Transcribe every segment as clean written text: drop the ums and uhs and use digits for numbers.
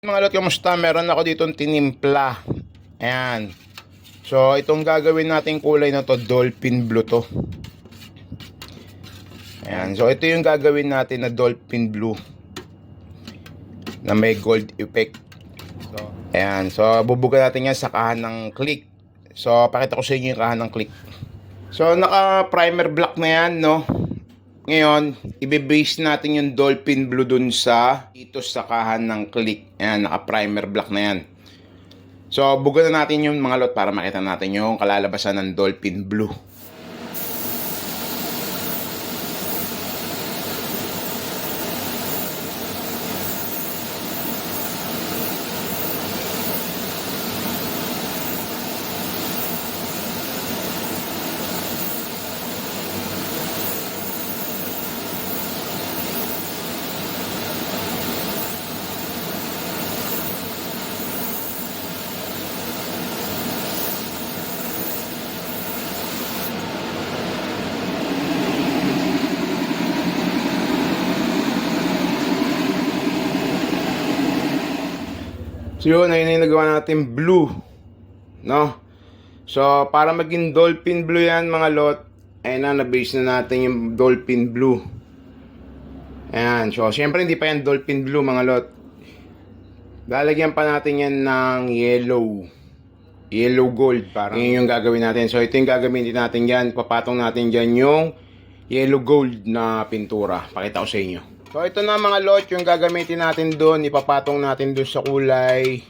Mga lot, kamusta? Meron ako ditong tinimpla. Ayan. So, itong gagawin nating kulay na to, dolphin blue to. Ayan. So, ito yung gagawin natin na dolphin blue na may gold effect. So, ayan. So, bubuga natin yan sa kahan ng click. So, pakita ko sa inyo yung kahan ng click. So, naka-primer black na yan, no? Ngayon, i-base natin yung dolphin blue dun sa dito sa kahan ng click. Ayan, naka-primer black na yan. So, buga na natin yung mga lot para makita natin yung kalalabasan ng dolphin blue. So yun, ayun yung nagawa natin blue, no? So para maging dolphin blue yan mga lot, ayun na, na-base na natin yung dolphin blue. Ayan, so syempre hindi pa yan dolphin blue mga lot. Lalagyan pa natin yan ng yellow gold, parang yun yung gagawin natin. So ito yung gagamitin natin yan, papatong natin dyan yung yellow gold na pintura. Pakita ko sa inyo. So ito na mga lot, yung gagamitin natin doon, ipapatong natin doon sa kulay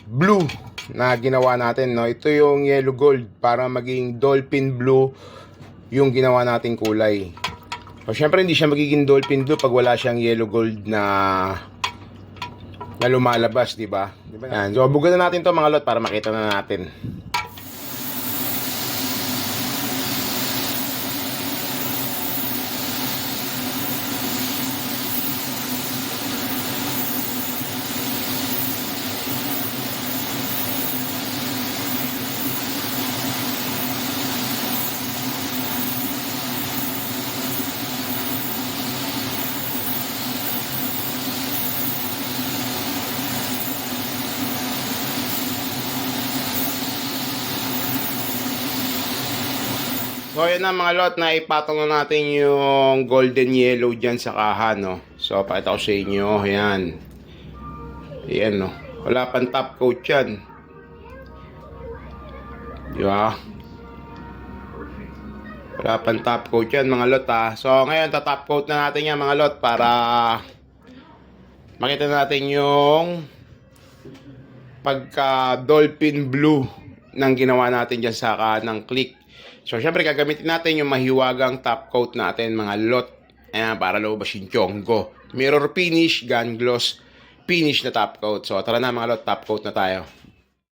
blue na ginawa natin, no? Ito yung yellow gold para maging dolphin blue yung ginawa nating kulay. So syempre hindi siya magiging dolphin blue pag wala siyang yellow gold na lumalabas, di ba? Yan. So bugan na natin to mga lot para makita na natin. So ayan na mga lot, na ipatong na natin yung golden yellow dyan sa kaha, no? So pakita ko sa inyo, ayan. Ayan, no? Wala pang top coat yan. Di ba? Wala pang top coat yan mga lot, ha? So ngayon, ta-top coat na natin yan mga lot para makita natin yung pagka dolphin blue nang ginawa natin dyan sa kaha ng click. So, syempre, gagamitin natin yung mahiwagang top coat natin, mga lot. Ayan, para lumabas yung chonggo. Mirror finish, gun gloss finish na top coat. So, tara na mga lot, top coat na tayo.